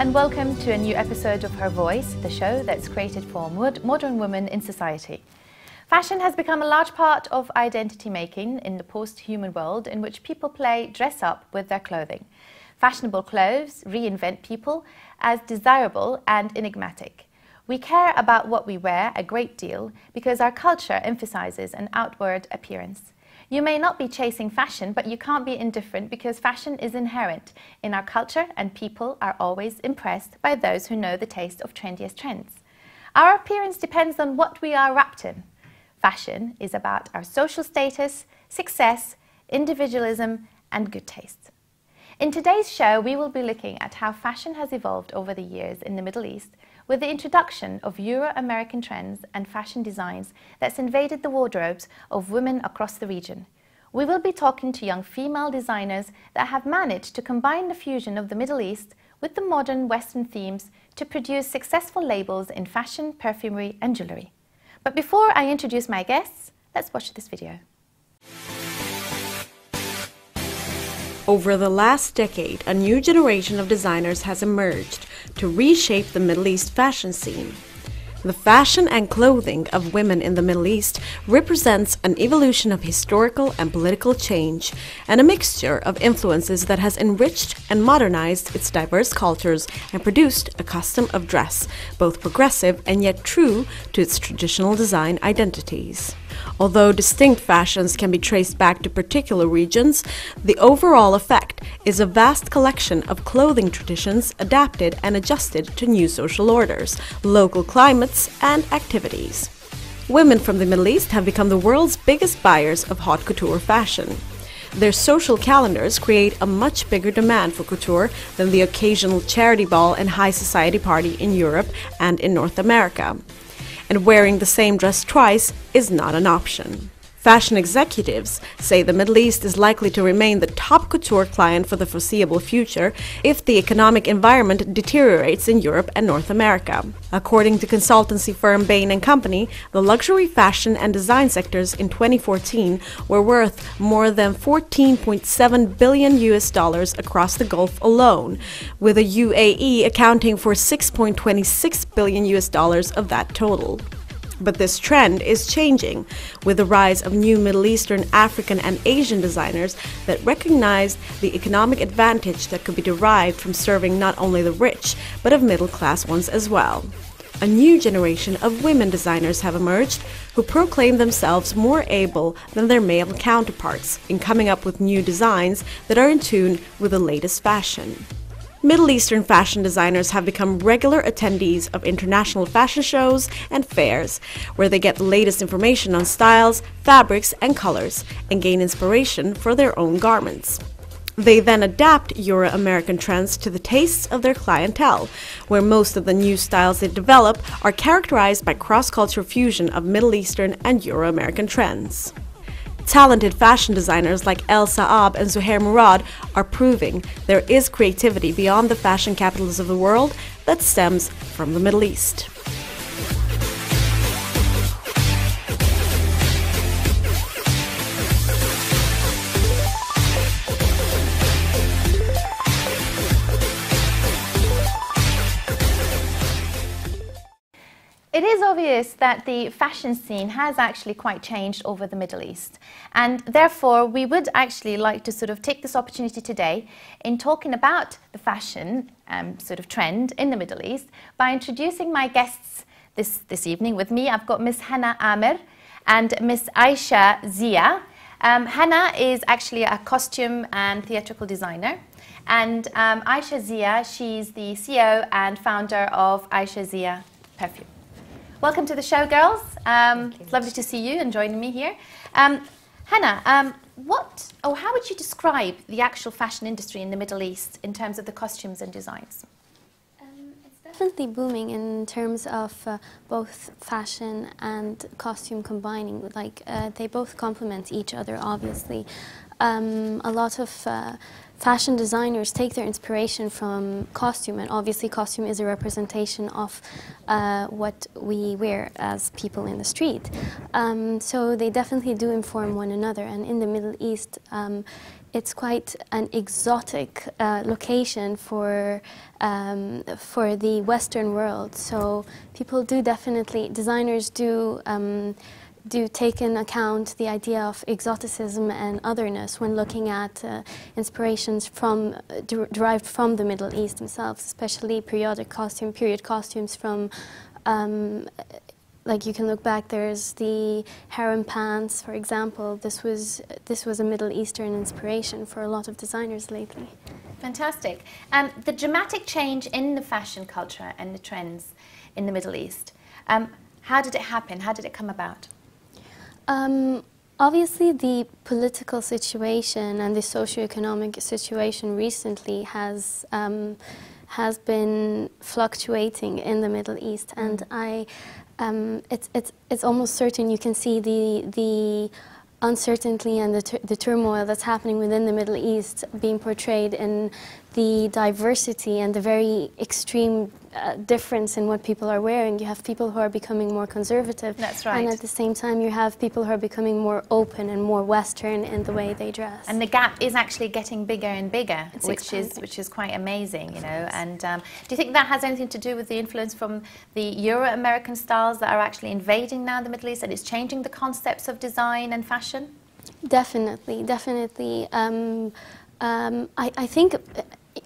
and welcome to a new episode of Her Voice, the show that's created for modern women in society. Fashion has become a large part of identity making in the post-human world in which people dress up with their clothing. Fashionable clothes reinvent people as desirable and enigmatic. We care about what we wear a great deal because our culture emphasizes an outward appearance. You may not be chasing fashion, but you can't be indifferent because fashion is inherent in our culture and people are always impressed by those who know the taste of trendiest trends. Our appearance depends on what we are wrapped in. Fashion is about our social status, success, individualism, and good taste. In today's show, we will be looking at how fashion has evolved over the years in the Middle East with the introduction of Euro-American trends and fashion designs that's invaded the wardrobes of women across the region. We will be talking to young female designers that have managed to combine the fusion of the Middle East with the modern Western themes to produce successful labels in fashion, perfumery, and jewellery. But before I introduce my guests, let's watch this video. Over the last decade, a new generation of designers has emerged to reshape the Middle East fashion scene. The fashion and clothing of women in the Middle East represents an evolution of historical and political change and a mixture of influences that has enriched and modernized its diverse cultures and produced a custom of dress, both progressive and yet true to its traditional design identities. Although distinct fashions can be traced back to particular regions, the overall effect is a vast collection of clothing traditions adapted and adjusted to new social orders, local climates, and activities. Women from the Middle East have become the world's biggest buyers of haute couture fashion. Their social calendars create a much bigger demand for couture than the occasional charity ball and high society party in Europe and in North America. And wearing the same dress twice is not an option. Fashion executives say the Middle East is likely to remain the top couture client for the foreseeable future if the economic environment deteriorates in Europe and North America. According to consultancy firm Bain & Company, the luxury fashion and design sectors in 2014 were worth more than $14.7 billion across the Gulf alone, with the UAE accounting for $6.26 billion of that total. But this trend is changing, with the rise of new Middle Eastern, African, and Asian designers that recognize the economic advantage that could be derived from serving not only the rich, but of middle-class ones as well. A new generation of women designers have emerged who proclaim themselves more able than their male counterparts in coming up with new designs that are in tune with the latest fashion. Middle Eastern fashion designers have become regular attendees of international fashion shows and fairs, where they get the latest information on styles, fabrics, and colors, and gain inspiration for their own garments. They then adapt Euro-American trends to the tastes of their clientele, where most of the new styles they develop are characterized by cross-cultural fusion of Middle Eastern and Euro-American trends. Talented fashion designers like El Saab and Zuhair Murad are proving there is creativity beyond the fashion capitals of the world that stems from the Middle East. It is obvious that the fashion scene has actually quite changed over the Middle East, and therefore we would actually like to sort of take this opportunity today in talking about the fashion sort of trend in the Middle East by introducing my guests this evening. With me, I've got Miss Hannah Amir and Miss Aisha Zia. Hannah is actually a costume and theatrical designer, and Aisha Zia, she's the CEO and founder of Aisha Zia Perfume. Welcome to the show, girls. It's lovely to see you and joining me here. Hannah, how would you describe the actual fashion industry in the Middle East in terms of the costumes and designs? It's definitely booming in terms of both fashion and costume combining. Like they both complement each other, obviously. A lot of fashion designers take their inspiration from costume, and obviously costume is a representation of what we wear as people in the street. So they definitely do inform one another, and in the Middle East it's quite an exotic location for the Western world. So people do definitely, designers do take in account the idea of exoticism and otherness when looking at inspirations from derived from the Middle East themselves, especially period costumes from like you can look back, there's the harem pants, for example. This was a Middle Eastern inspiration for a lot of designers lately. Fantastic. The dramatic change in the fashion culture and the trends in the Middle East, how did it happen? How did it come about? Obviously, the political situation and the socioeconomic situation recently has been fluctuating in the Middle East, and it's almost certain you can see the uncertainty and the turmoil that's happening within the Middle East being portrayed in the diversity and the very extreme difference in what people are wearing. You have people who are becoming more conservative. That's right. And at the same time you have people who are becoming more open and more Western in the way they dress. And the gap is actually getting bigger and bigger, It's which is quite amazing, you know. And do you think that has anything to do with the influence from the Euro-American styles that are actually invading now the Middle East, and it's changing the concepts of design and fashion? Definitely, definitely. I think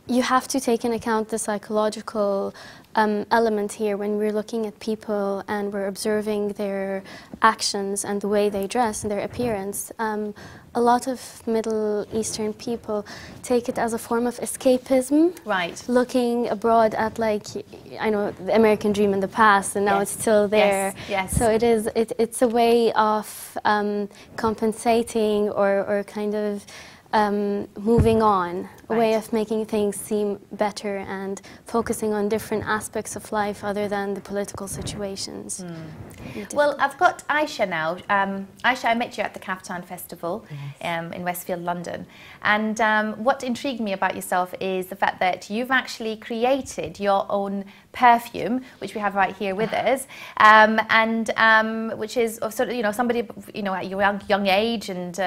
you have to take into account the psychological element here when we're looking at people and we're observing their actions and the way they dress and their appearance. A lot of Middle Eastern people take it as a form of escapism. Right. Looking abroad at, like, I know, the American dream in the past, and now Yes. it's still there. Yes. So it's a way of compensating or kind of moving on, a way of making things seem better and focusing on different aspects of life other than the political situations. Well, I've got Aisha now. Aisha, I met you at the Kaftan Festival in Westfield, London. And what intrigued me about yourself is the fact that you've actually created your own perfume, which we have right here with us, and which is sort of, you know, somebody, you know, at your young age, and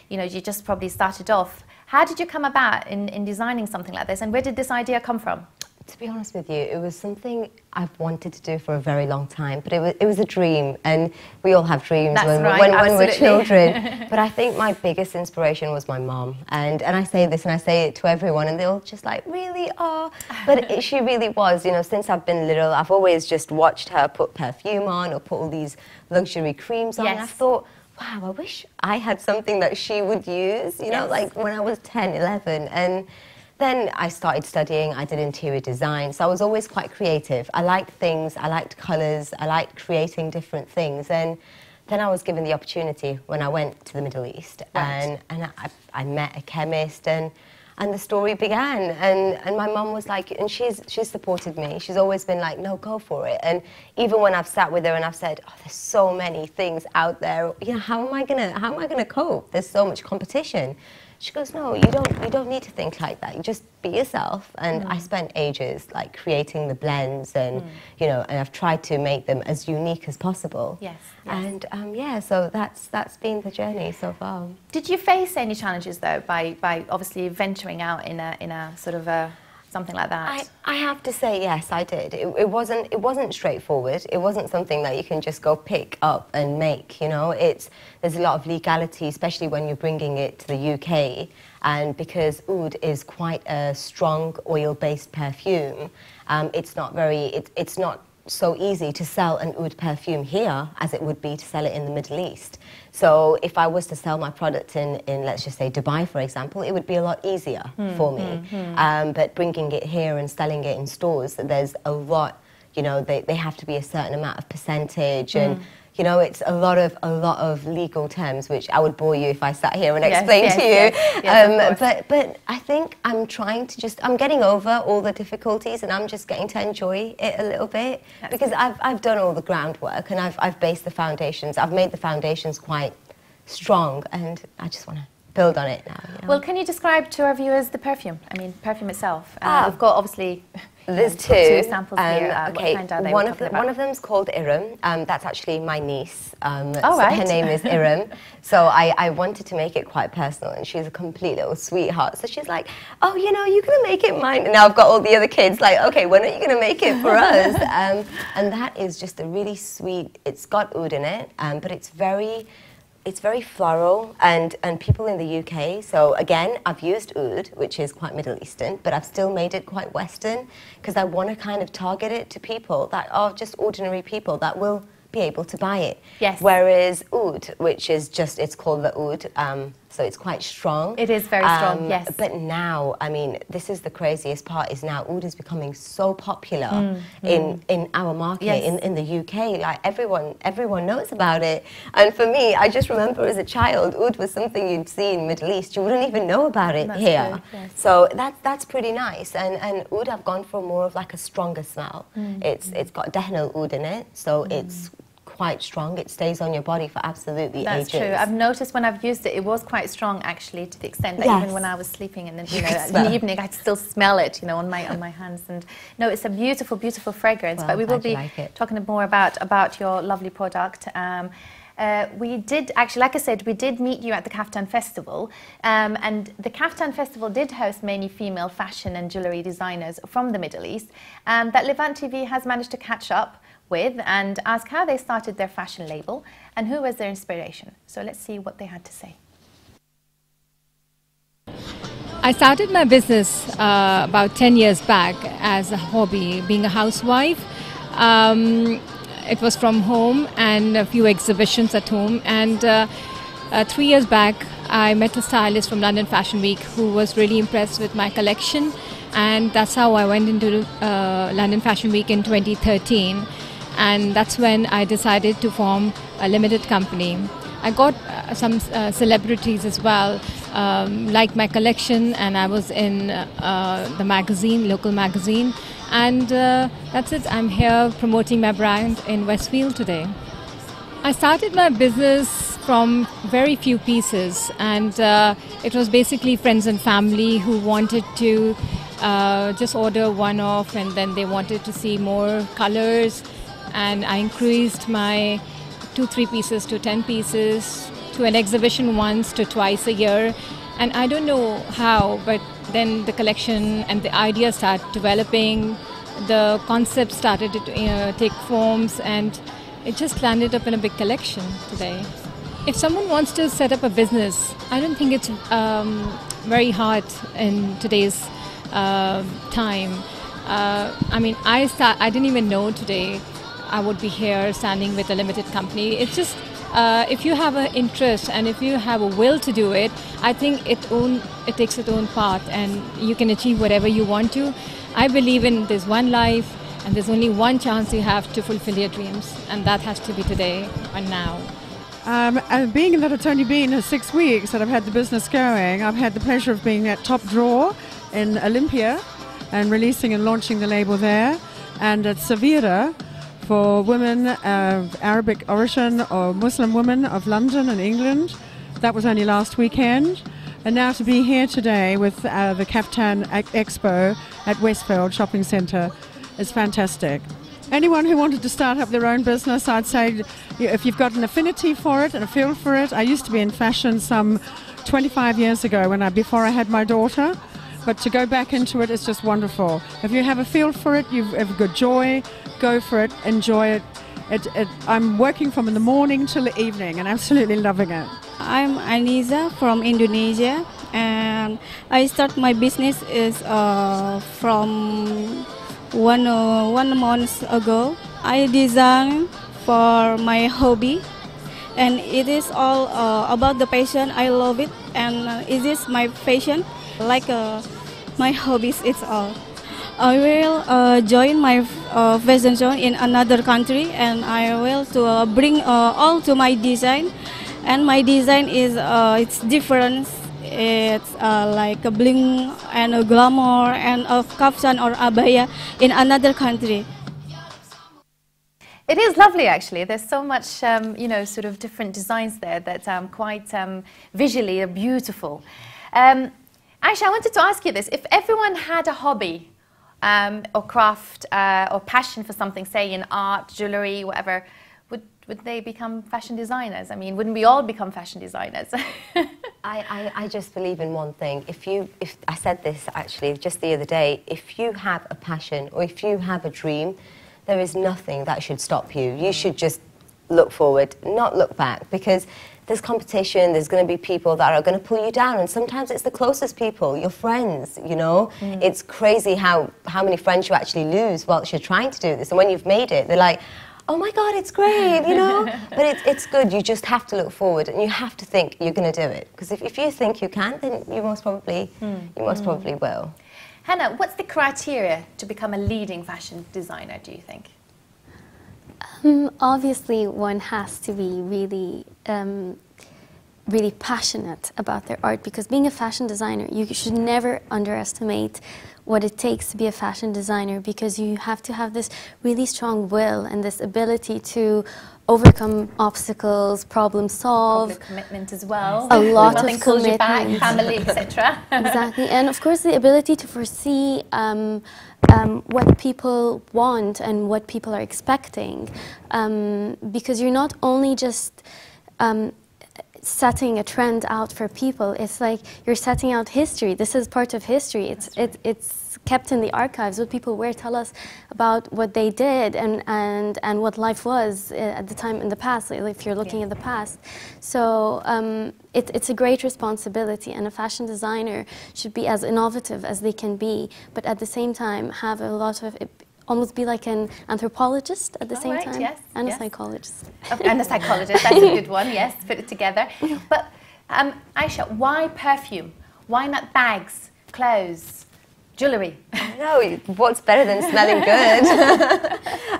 you know, you just probably started off. How did you come about in designing something like this, and where did this idea come from? To be honest with you, it was something I've wanted to do for a very long time, but it was a dream, and we all have dreams when we're children. But I think my biggest inspiration was my mom, and I say this and I say it to everyone, and they're all just like, really? Oh, but she really was. You know, since I've been little, I've always just watched her put perfume on or put all these luxury creams on. Yes. And I thought, wow, I wish I had something that she would use, you know, like when I was 10, 11. And then I started studying, I did interior design, so I was always quite creative. I liked things, I liked colours, I liked creating different things. And then I was given the opportunity when I went to the Middle East. Right. And I met a chemist, and the story began. And my mum was like, and she's supported me. She's always been like, no, go for it. And even when I've sat with her and I've said, oh, there's so many things out there, you know, how am I gonna cope? There's so much competition. She goes, no, you don't need to think like that. You just be yourself. And I spent ages like creating the blends, and you know, and I've tried to make them as unique as possible. Yes. And yeah, so that's been the journey so far. Did you face any challenges though by obviously venturing out in a sort of a something like that? I have to say, yes, I did. It wasn't straightforward. It wasn't something that you can just go pick up and make, you know. There's a lot of legality, especially when you're bringing it to the UK. And because oud is quite a strong oil-based perfume, it's not so easy to sell an oud perfume here as it would be to sell it in the Middle East. So if I was to sell my product in let's just say Dubai, for example, it would be a lot easier for me. But bringing it here and selling it in stores, there's a lot, you know, they have to be a certain amount of percentage, and you know, it's a lot of legal terms, which I would bore you if I sat here and explained to you. Yes, but I think I'm getting over all the difficulties, and I'm just getting to enjoy it a little bit. That's because I've done all the groundwork, and I've based the foundations. I've made the foundations quite strong, and I just want to build on it now. You know? Well, can you describe to our viewers the perfume? I mean, perfume itself. We've got obviously there's two samples here. Okay, what kind are they? one of them is called Iram. That's actually my niece. Oh, so right. her name is Iram. So I wanted to make it quite personal, and she's a complete little sweetheart. So she's like, oh, you know, you're going to make it mine. And now I've got all the other kids like, okay, when are you going to make it for us? And that is just a really sweet, it's got oud in it, but it's very floral, and people in the UK, so again, I've used oud, which is quite Middle Eastern, but I've still made it quite Western, because I want to kind of target it to people that are just ordinary people that will be able to buy it. Yes. Whereas oud, which is just, it's called the oud, so it's quite strong. It is very strong, yes. But now, I mean, this is the craziest part, is now oud is becoming so popular in our market, Yes. in the UK. Like, everyone knows about it. And for me, I just remember as a child, oud was something you'd see in Middle East. You wouldn't even know about it That's here. good, yes. So that's pretty nice. And oud, I've gone for more of like a stronger smell. It's got dehnal oud in it, so it's quite strong. It stays on your body for absolutely That's ages. true. I've noticed when I've used it, it was quite strong actually, to the extent that Yes. even when I was sleeping and then, you You know, could in smell the it. evening, I could still smell it, you know, on my hands. And no, it's a beautiful, beautiful fragrance. Well, but we will glad you be like it. talking more about your lovely product. We did actually, like I said, we did meet you at the Kaftan Festival, and the Kaftan Festival did host many female fashion and jewellery designers from the Middle East that Levant TV has managed to catch up with and ask how they started their fashion label and who was their inspiration. So let's see what they had to say. I started my business about 10 years back as a hobby, being a housewife. It was from home and a few exhibitions at home. And 3 years back, I met a stylist from London Fashion Week who was really impressed with my collection. And that's how I went into London Fashion Week in 2013. And that's when I decided to form a limited company. I got some celebrities as well, liked my collection, and I was in the magazine, local magazine. And that's it. I'm here promoting my brand in Westfield today. I started my business from very few pieces, and it was basically friends and family who wanted to just order one off, and then they wanted to see more colors. And I increased my 2-3 pieces to 10 pieces, to an exhibition once to twice a year. And I don't know how, but then the collection and the idea started developing, the concept started to take forms, and it just landed up in a big collection today. If someone wants to set up a business, I don't think it's very hard in today's time. I mean, I didn't even know today I would be here standing with a limited company. It's just if you have an interest and if you have a will to do it, I think it takes its own path, and you can achieve whatever you want to. I believe in there's one life and there's only one chance you have to fulfill your dreams, and that has to be today and now. Being that it's only been 6 weeks that I've had the business going, I've had the pleasure of being at Top Drawer in Olympia and releasing and launching the label there, and at Savira for women of Arabic origin or Muslim women of London and England. That was only last weekend. And now to be here today with the Kaftan Expo at Westfield Shopping Centre is fantastic. Anyone who wanted to start up their own business, I'd say if you've got an affinity for it and a feel for it. I used to be in fashion some 25 years ago before I had my daughter. But to go back into it is just wonderful. If you have a feel for it, you have good joy, go for it, enjoy it. I'm working from in the morning till the evening and absolutely loving it. I'm Aniza from Indonesia, and I start my business is from one month ago. I design for my hobby, and it is all about the passion. I love it, and it is my passion. Like my hobbies, it's all. I will join my fashion show in another country, and I will to bring all to my design. And my design is it's different. It's like a bling and a glamour and a kaftan or abaya in another country. It is lovely, actually. There's so much, you know, sort of different designs there that quite visually are beautiful. Aisha, I wanted to ask you this. If everyone had a hobby or craft or passion for something, say in art, jewellery, whatever, would they become fashion designers? I mean, wouldn't we all become fashion designers? I just believe in one thing. If I said this actually just the other day, if you have a passion or if you have a dream, there is nothing that should stop you. You should just look forward, not look back, because there's competition, there's going to be people that are going to pull you down, and sometimes it's the closest people, your friends, you know. It's crazy how many friends you actually lose whilst you're trying to do this, and when you've made it, they're like, oh my God, it's great, you know? But it's good. You just have to look forward and you have to think you're going to do it. Because if you think you can, then you most probably will. Hannah, what's the criteria to become a leading fashion designer, do you think? Obviously, one has to be really, really passionate about their art, because being a fashion designer, you should never underestimate what it takes to be a fashion designer, because you have to have this really strong will and this ability to overcome obstacles, problem solve. Public commitment as well. A lot Nothing of pulls you back, commitment. family, etc. Exactly, and of course the ability to foresee what people want and what people are expecting, because you're not only just setting a trend out for people, it's like you're setting out history. This is part of history. It's kept in the archives. What people wear tell us about what they did and what life was at the time in the past, if you're looking at the past. So it's a great responsibility, and a fashion designer should be as innovative as they can be, but at the same time have a lot of, almost be like an anthropologist at the same time, yes, and yes. a psychologist. And a psychologist, that's a good one, yes, put it together. But Aisha, why perfume? Why not bags, clothes, jewellery? No, what's better than smelling good?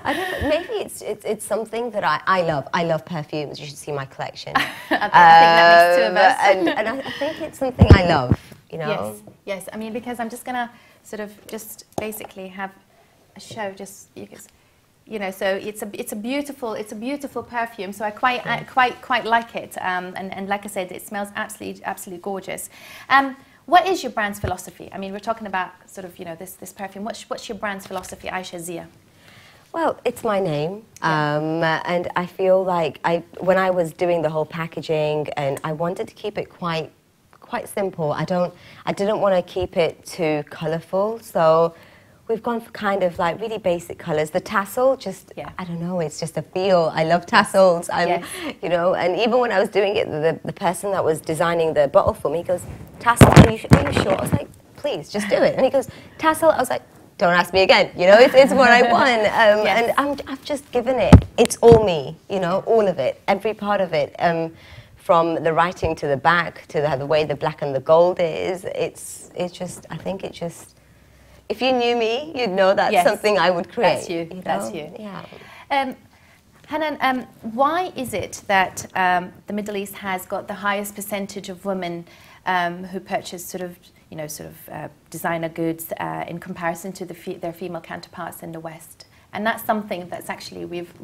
I don't know, maybe it's something that I love. I love perfumes. You should see my collection. I think that makes two of us. And I think it's something I love, you know? Yes, yes. I mean, because I'm just going to sort of just basically have a show just because, you know, so it's a beautiful perfume, so I quite like it, and like I said, it smells absolutely gorgeous. What is your brand's philosophy? I mean, we're talking about sort of, you know, this perfume. What's your brand's philosophy, Aisha Zia? Well, it's my name, and I feel like when I was doing the whole packaging, and I wanted to keep it quite simple. I didn't want to keep it too colourful, so we've gone for kind of like really basic colours. The tassel, just, I don't know, it's just a feel. I love tassels, you know, and even when I was doing it, the person that was designing the bottle for me, he goes, tassel, are you sure? I was like, please, just do it. And he goes, tassel? I was like, don't ask me again, you know, it's what I want. And I've just given it, it's all me, you know, all of it, every part of it. From the writing to the back, to the way the black and the gold is, it's just, I think it just, if you knew me, you'd know that's something I would create. That's you. know? That's you. Yeah. Hanan, why is it that the Middle East has got the highest percentage of women who purchase sort of designer goods in comparison to their female counterparts in the West? And that's something that's actually we've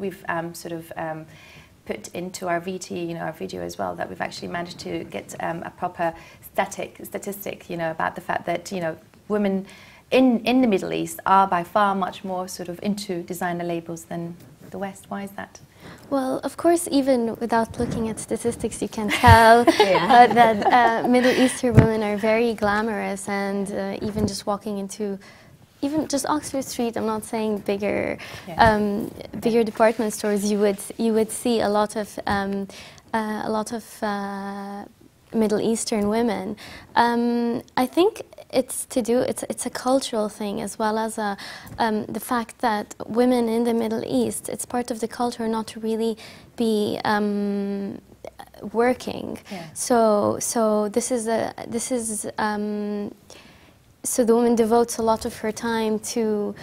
put into our VT, you know, our video as well, that we've actually managed to get a proper statistic, you know, about the fact that, you know, women in the Middle East are by far much more sort of into designer labels than the West. Why is that? Well, of course, even without looking at statistics, you can tell that Middle Eastern women are very glamorous, and even just walking into, even just Oxford Street, I'm not saying bigger, bigger department stores, you would see a lot of Middle Eastern women. I think it's a cultural thing, as well as the fact that women in the Middle East, it's part of the culture not to really be working. So so the woman devotes a lot of her time to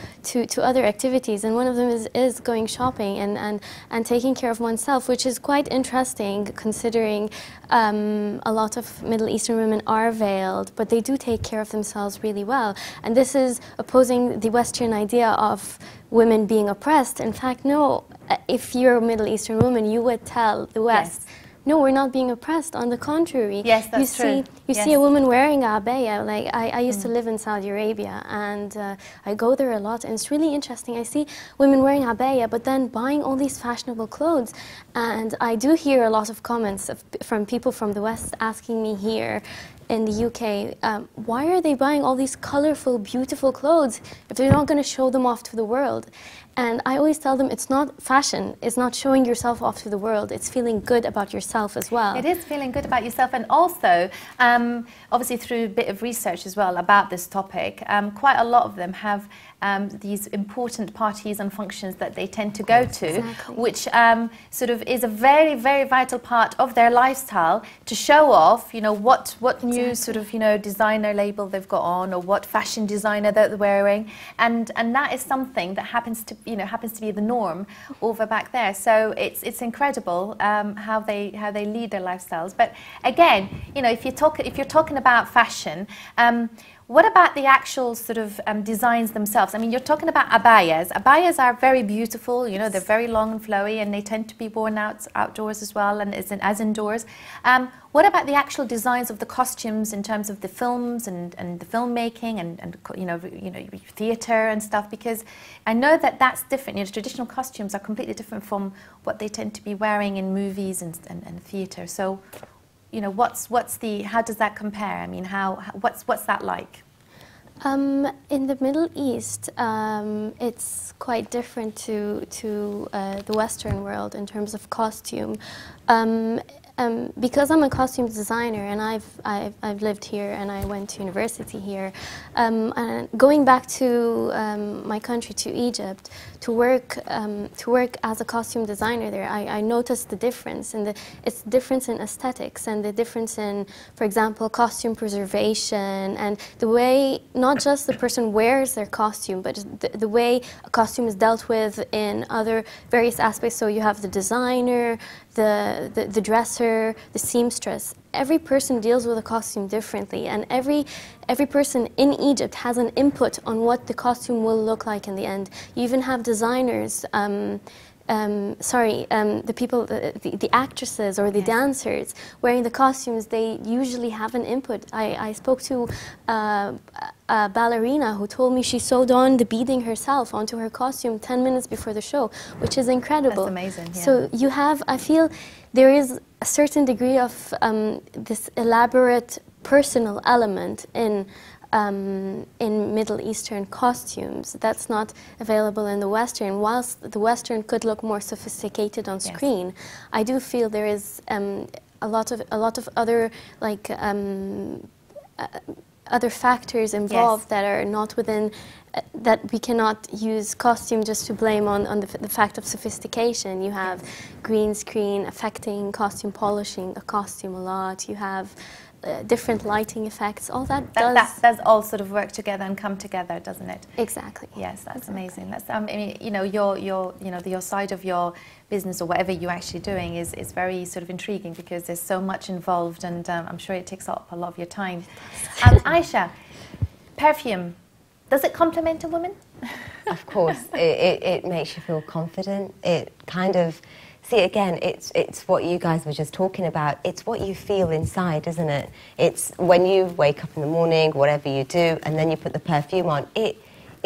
other activities, and one of them is going shopping and taking care of oneself, which is quite interesting considering a lot of Middle Eastern women are veiled, but they do take care of themselves really well. And this is opposing the Western idea of women being oppressed. In fact, no, if you're a Middle Eastern woman, you would tell the West, Yes. no, we're not being oppressed. On the contrary, Yes, that's true. You see a woman wearing a abaya. Like I used to live in Saudi Arabia, and I go there a lot, and it's really interesting. I see women wearing abaya, but then buying all these fashionable clothes, and I do hear a lot of comments from people from the West asking me here in the UK, why are they buying all these colorful, beautiful clothes if they're not going to show them off to the world? And I always tell them it's not fashion, it's not showing yourself off to the world, it's feeling good about yourself as well. It is feeling good about yourself, and also, obviously through a bit of research as well about this topic, quite a lot of them have these important parties and functions that they tend to go to, Exactly. which sort of is a very, very vital part of their lifestyle to show off, you know, what new sort of, you know, designer label they've got on, or what fashion designer that they're wearing, and that is something that happens to be the norm over back there. So it's incredible how they lead their lifestyles. But again, you know, if you're talking about fashion, what about the actual sort of designs themselves? I mean, you're talking about abayas. Abayas are very beautiful, you know, they're very long and flowy, and they tend to be worn outdoors as well, and as indoors. What about the actual designs of the costumes in terms of the films and the filmmaking and you know theatre and stuff? Because I know that that's different. You know, traditional costumes are completely different from what they tend to be wearing in movies and theatre. So, you know, how does that compare? I mean, what's that like? In the Middle East, it's quite different to the Western world in terms of costume. Because I'm a costume designer and I've lived here and I went to university here, and going back to my country, to Egypt, to work as a costume designer there, I noticed the difference, and it's the difference in aesthetics and the difference in, for example, costume preservation, and the way not just the person wears their costume, but the way a costume is dealt with in other various aspects. So you have the designer, the dresser, the seamstress. Every person deals with a costume differently, and every person in Egypt has an input on what the costume will look like in the end. You even have designers, the people, the actresses or the dancers wearing the costumes. They usually have an input. I spoke to a ballerina who told me she sewed on the beading herself onto her costume 10 minutes before the show, which is incredible. That's amazing. Yeah. So you have, I feel there is a certain degree of this elaborate personal element in Middle Eastern costumes that's not available in the Western. Whilst the Western could look more sophisticated on screen, I do feel there is a lot of other like other factors involved that are not within, that we cannot use costume just to blame on the fact of sophistication. You have green screen affecting costume polishing a costume a lot. You have different lighting effects. All that does all sort of work together and come together, doesn't it? Exactly. Yes, that's amazing. That's I mean, you know, your side of your business or whatever you're actually doing is very sort of intriguing, because there's so much involved, and I'm sure it takes up a lot of your time. Aisha, perfume, does it complement a woman? Of course, it makes you feel confident. It kind of, see, again, it's what you guys were just talking about. It's what you feel inside, isn't it? It's when you wake up in the morning, whatever you do, and then you put the perfume on, it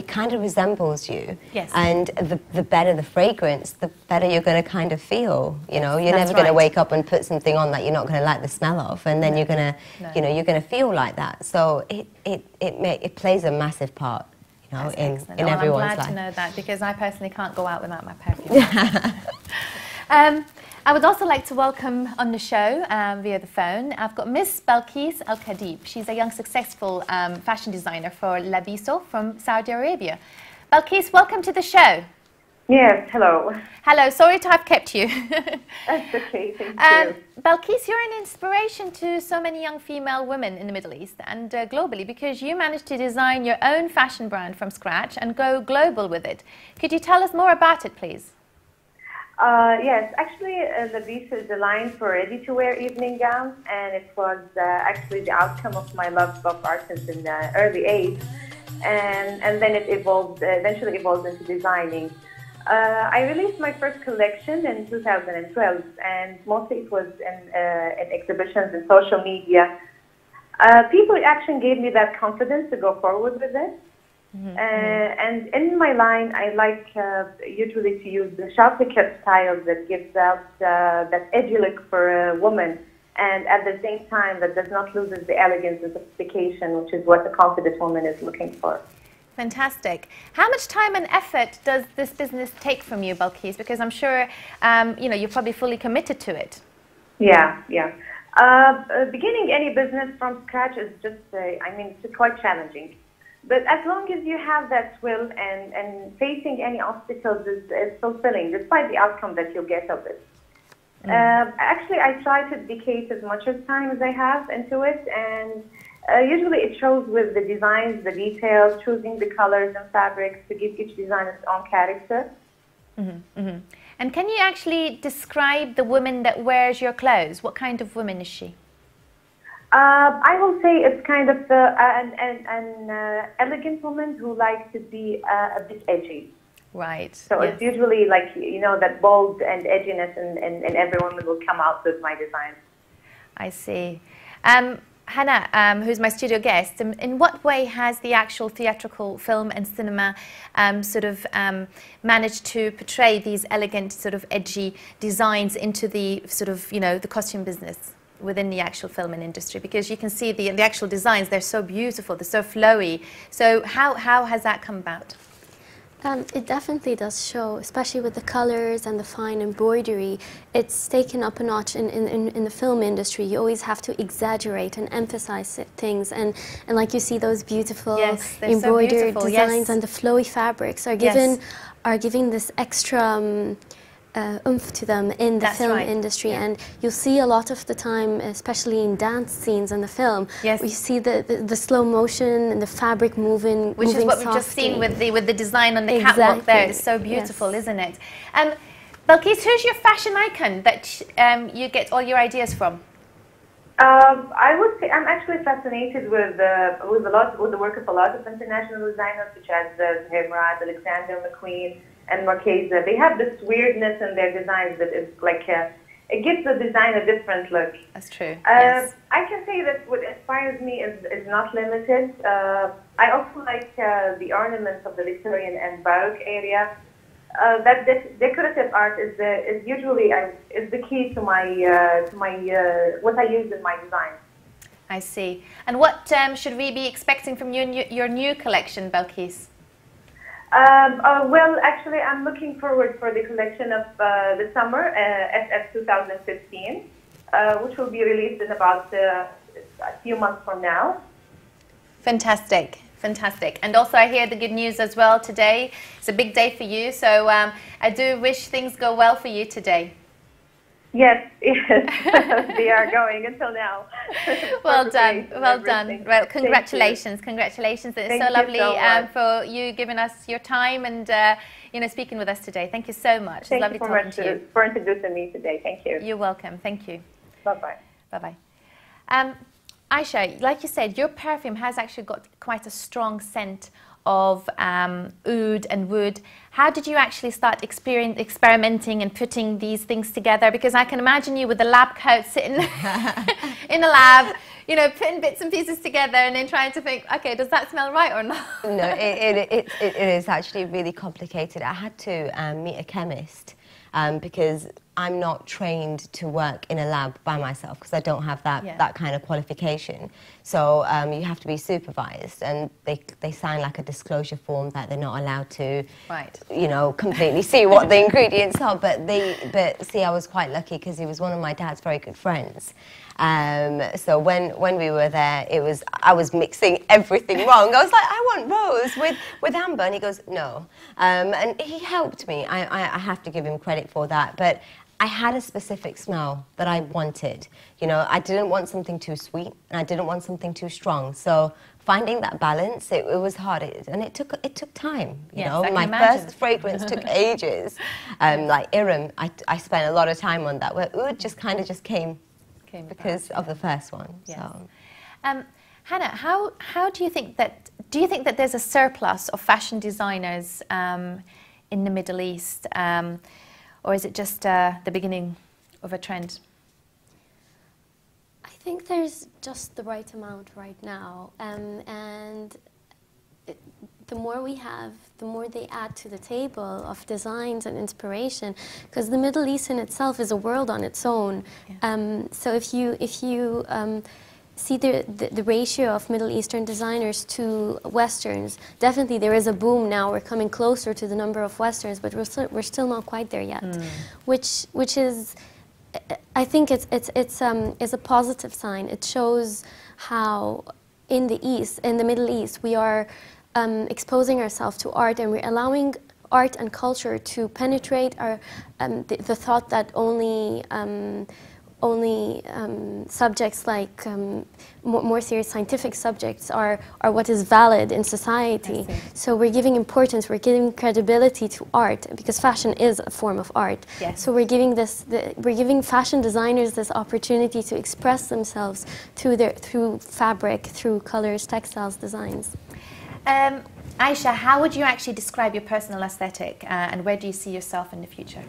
kind of resembles you. Yes. And the better the fragrance, the better you're going to kind of feel. You know, you're That's never going to right. wake up and put something on that you're not going to like the smell of, and then you're going to, you know, you're going to feel like that. So it plays a massive part, you know, in everyone's life. I'm glad to know that, because I personally can't go out without my perfume. I would also like to welcome on the show via the phone, I've got Miss Balkis Al-Khadib. She's a young, successful fashion designer for Labiso from Saudi Arabia. Balkis, welcome to the show. Yes, hello. Hello, sorry to have kept you. That's okay, thank you. Balkis, you're an inspiration to so many young female women in the Middle East and globally, because you managed to design your own fashion brand from scratch and go global with it. Could you tell us more about it, please? Yes, actually, Labiso is a line for ready-to-wear evening gowns, and it was actually the outcome of my love of art since an early age, and then it eventually evolved into designing I released my first collection in 2012, and mostly it was in exhibitions and social media. People actually gave me that confidence to go forward with it. And in my line, I like usually to use the sharply cut styles that gives out that edgy look for a woman, and at the same time that does not lose the elegance and sophistication, which is what a confident woman is looking for. Fantastic. How much time and effort does this business take from you, Balkis? Because I'm sure you know, you're probably fully committed to it. Yeah. Beginning any business from scratch is just, I mean, it's quite challenging. But as long as you have that will and facing any obstacles is fulfilling, despite the outcome that you'll get of it. Actually, I try to dedicate as much time as I have into it, and usually it shows with the designs, the details, choosing the colors and fabrics to give each design its own character. And can you actually describe the woman that wears your clothes? What kind of woman is she? I will say it's kind of an elegant woman who likes to be a bit edgy. Right. So it's usually like, you know, that bold and edginess, and every woman will come out with my designs. I see. Hannah, who's my studio guest, in what way has the actual theatrical film and cinema managed to portray these elegant, sort of edgy designs into the sort of, you know, the costume business within the actual film and industry? Because you can see the actual designs, they're so beautiful, they're so flowy. So how has that come about? It definitely does show, especially with the colors and the fine embroidery. It's taken up a notch in the film industry. You always have to exaggerate and emphasize things, and like you see those beautiful embroidered designs and the flowy fabrics are giving this extra oomph to them in the film industry. And you'll see a lot of the time, especially in dance scenes in the film, where you see the slow motion and the fabric moving, which is what we've just seen with the design on the catwalk there. It's so beautiful, isn't it? Balkis, who's your fashion icon that you get all your ideas from? I would say I'm actually fascinated with the work of a lot of international designers, such as Zuhair Murad, Alexander McQueen, and Marchesa. They have this weirdness in their designs that is like it gives the design a different look. That's true. I can say that what inspires me is not limited. I also like the ornaments of the Victorian and Baroque area. That decorative art is usually is the key to my what I use in my design. I see. And what should we be expecting from your new collection, Balkis? Well, actually, I'm looking forward for the collection of the summer, SF 2015, which will be released in about a few months from now. Fantastic. Fantastic. And also I hear the good news as well today. It's a big day for you, so I do wish things go well for you today. Yes, they are going until now. Well done, well done. Well, congratulations, congratulations. It's so lovely for you giving us your time and you know, speaking with us today. Thank you so much. It's lovely talking to you. For introducing me today. Thank you. You're welcome. Thank you. Bye-bye. Bye-bye. Aisha, like you said, your perfume has actually got quite a strong scent of oud and wood. How did you actually start experimenting and putting these things together? Because I can imagine you with a lab coat sitting in a lab, you know, putting bits and pieces together and then trying to think, okay, does that smell right or not? No, it is actually really complicated. I had to meet a chemist because I'm not trained to work in a lab by myself because I don't have that kind of qualification. So you have to be supervised, and they sign like a disclosure form that they're not allowed to, you know, completely see what the ingredients are. But see, I was quite lucky because he was one of my dad's very good friends. So when we were there, I was mixing everything wrong. I was like, I want rose with amber, and he goes, no. And he helped me. I have to give him credit for that. But I had a specific smell that I wanted. You know, I didn't want something too sweet, and I didn't want something too strong. So finding that balance, it was hard, and it took time. You know, my first fragrance took ages. Like Iram, I spent a lot of time on that. Where oud just came because of the first one. Yes. So. Hannah, how do you think that there's a surplus of fashion designers in the Middle East, or is it just the beginning of a trend? I think there's just the right amount right now, and the more we have, the more they add to the table of designs and inspiration, because the Middle East in itself is a world on its own. Yeah. So if you see the ratio of Middle Eastern designers to Westerns, definitely there is a boom now. We're coming closer to the number of Westerns, but we're still not quite there yet, which is, I think it's a positive sign. It shows how in the Middle East, we are exposing ourselves to art, and we're allowing art and culture to penetrate our the thought that only subjects like more serious scientific subjects are what is valid in society. So we're giving importance, we're giving credibility to art, because fashion is a form of art. Yes. So we're giving fashion designers this opportunity to express themselves through fabric, through colors, textiles, designs. Aisha, how would you actually describe your personal aesthetic, and where do you see yourself in the future?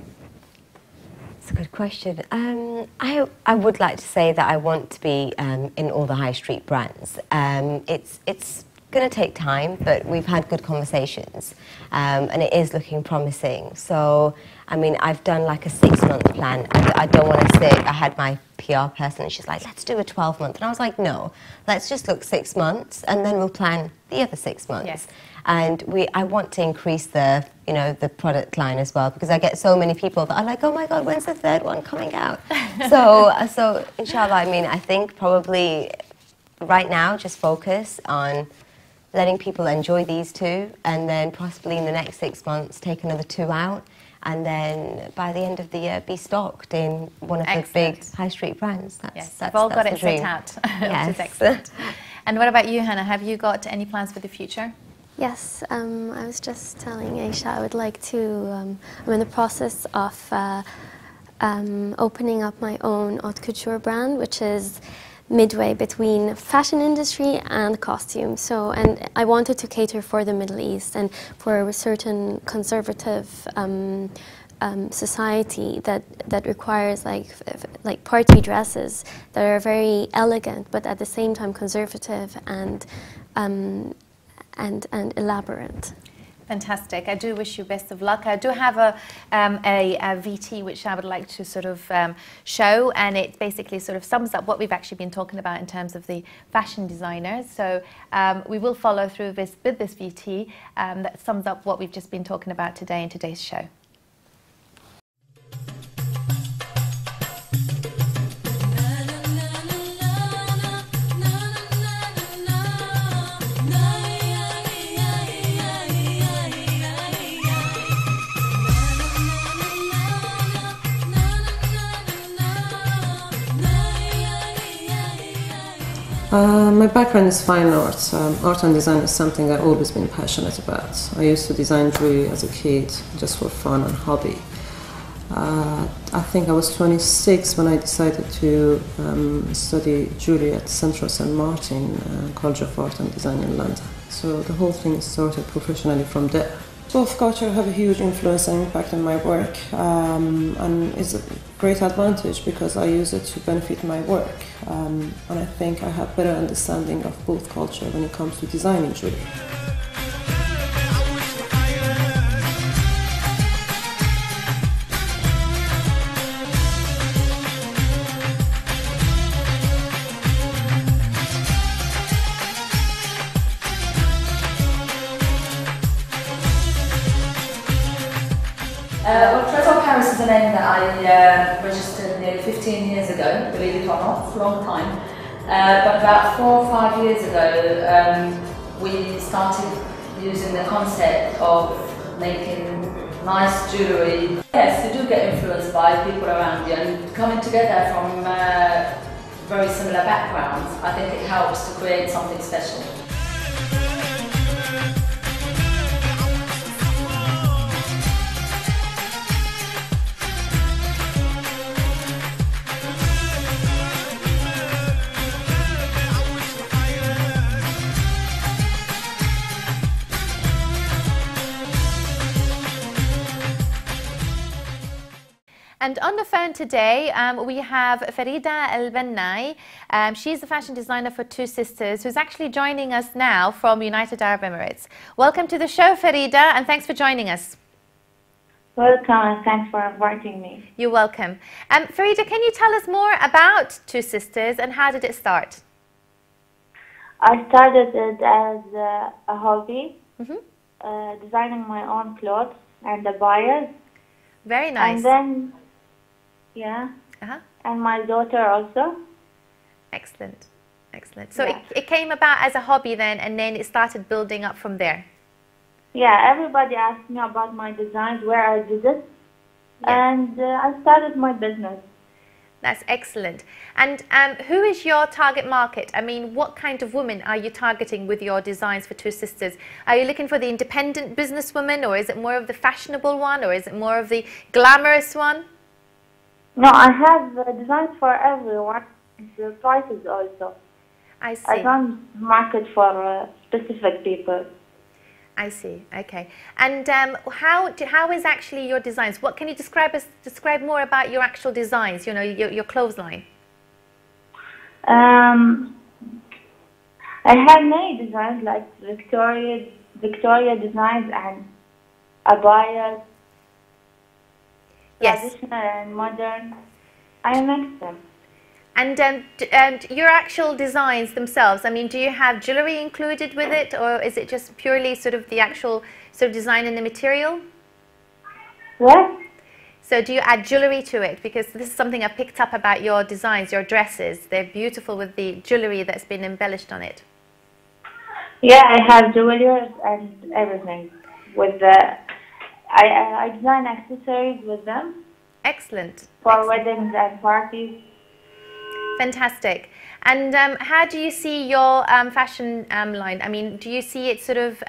That's a good question. I would like to say that I want to be in all the high street brands. It's going to take time, but we've had good conversations, and it is looking promising. So, I mean, I've done like a 6-month plan. I don't want to sit. I had my PR person, and she's like, let's do a 12-month. And I was like, no, let's just look 6 months, and then we'll plan the other 6 months. Yes. And I want to increase the product line as well, because I get so many people that are like, oh my God, when's the 3rd one coming out? so inshallah, I mean, I think probably right now just focus on letting people enjoy these 2, and then possibly in the next 6 months take another 2 out, and then by the end of the year be stocked in one of the big high street brands. We've all got it set out, yes. Which is excellent. And what about you, Hannah? Have you got any plans for the future? Yes, I was just telling Aisha I would like to, I'm in the process of opening up my own haute couture brand, which is midway between fashion industry and costume. So, and I wanted to cater for the Middle East and for a certain conservative society that requires like party dresses that are very elegant, but at the same time conservative and elaborate. Fantastic. I do wish you best of luck. I do have a VT which I would like to sort of show, and it basically sort of sums up what we've actually been talking about in terms of the fashion designers. So we will follow through with this VT that sums up what we've just been talking about today in today's show. My background is fine arts. Art and design is something I've always been passionate about. I used to design jewellery as a kid, just for fun and hobby. I think I was 26 when I decided to study jewellery at Central St. Martin College of Art and Design in London. So the whole thing started professionally from there. Both culture have a huge influence and impact on my work, and it's a great advantage because I use it to benefit my work, and I think I have better understanding of both culture when it comes to designing jewelry. Well, Paris is a name that I registered nearly 15 years ago, believe it or not. It's a long time. But about 4 or 5 years ago, we started using the concept of making nice jewellery. Yes, you do get influenced by people around you, and coming together from very similar backgrounds, I think it helps to create something special. And on the phone today, we have Farida Al-Bannai. She's the fashion designer for Two Sisters, who's actually joining us now from United Arab Emirates. Welcome to the show, Farida, and thanks for joining us. Welcome, and thanks for inviting me. You're welcome. Farida, can you tell us more about Two Sisters and how did it start? I started it as a hobby, designing my own clothes and the buyers. Very nice. And then, and my daughter also. Excellent, excellent. So it came about as a hobby then, and then it started building up from there. Yeah, everybody asked me about my designs, where I did it, and I started my business. That's excellent. And who is your target market? I mean, what kind of women are you targeting with your designs for Two Sisters? Are you looking for the independent businesswoman, or is it more of the fashionable one, or is it more of the glamorous one? No, I have designs for everyone, the prices also. I see. I don't market for specific people. I see. Okay. And how is actually your designs? What can you describe more about your actual designs? You know, your clothes line. I have many designs like Victoria designs and abayas, traditional and modern. I mix them. And your actual designs themselves, I mean, do you have jewellery included with it, or is it just purely sort of the actual sort of design in the material? What? So do you add jewellery to it? Because this is something I've picked up about your designs, your dresses. They're beautiful with the jewellery that's been embellished on it. Yeah, I have jewelry and everything. With I design accessories with them. Excellent. For weddings and parties. Fantastic. And how do you see your fashion line? I mean, do you see it sort of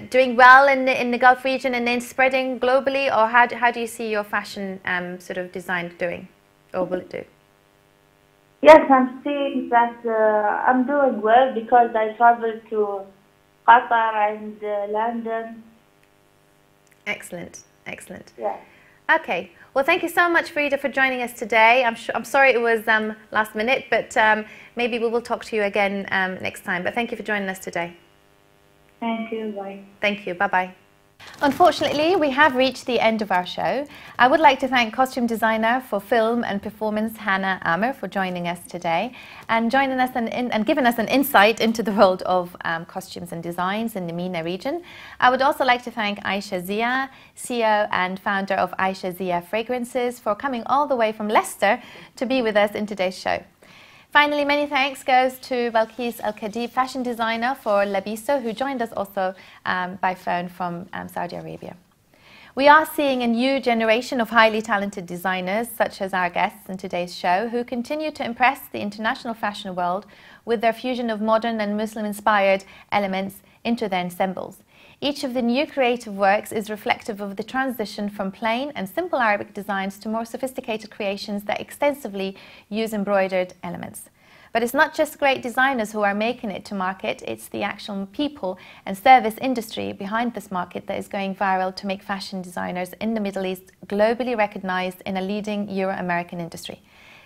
doing well in the Gulf region and then spreading globally, or how do you see your fashion sort of design doing, or will it do? Yes, I'm seeing that I'm doing well because I traveled to Qatar and London. Excellent, excellent. Yeah. Okay. Well, thank you so much, Farida, for joining us today. I'm sorry it was last minute, but maybe we will talk to you again next time. But thank you for joining us today. Thank you. Bye. Thank you. Bye-bye. Unfortunately, we have reached the end of our show. I would like to thank costume designer for film and performance Hannah Amer for joining us today and joining us and giving us an insight into the world of costumes and designs in the MENA region. I would also like to thank Aisha Zia, CEO and founder of Aisha Zia Fragrances, for coming all the way from Leicester to be with us in today's show. Finally, many thanks goes to Balkis Al-Khadib, fashion designer for Labiso, who joined us also by phone from Saudi Arabia. We are seeing a new generation of highly talented designers, such as our guests in today's show, who continue to impress the international fashion world with their fusion of modern and Muslim-inspired elements into their ensembles. Each of the new creative works is reflective of the transition from plain and simple Arabic designs to more sophisticated creations that extensively use embroidered elements. But it's not just great designers who are making it to market, it's the actual people and service industry behind this market that is going viral to make fashion designers in the Middle East globally recognized in a leading Euro-American industry.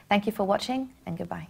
Thank you for watching, and goodbye.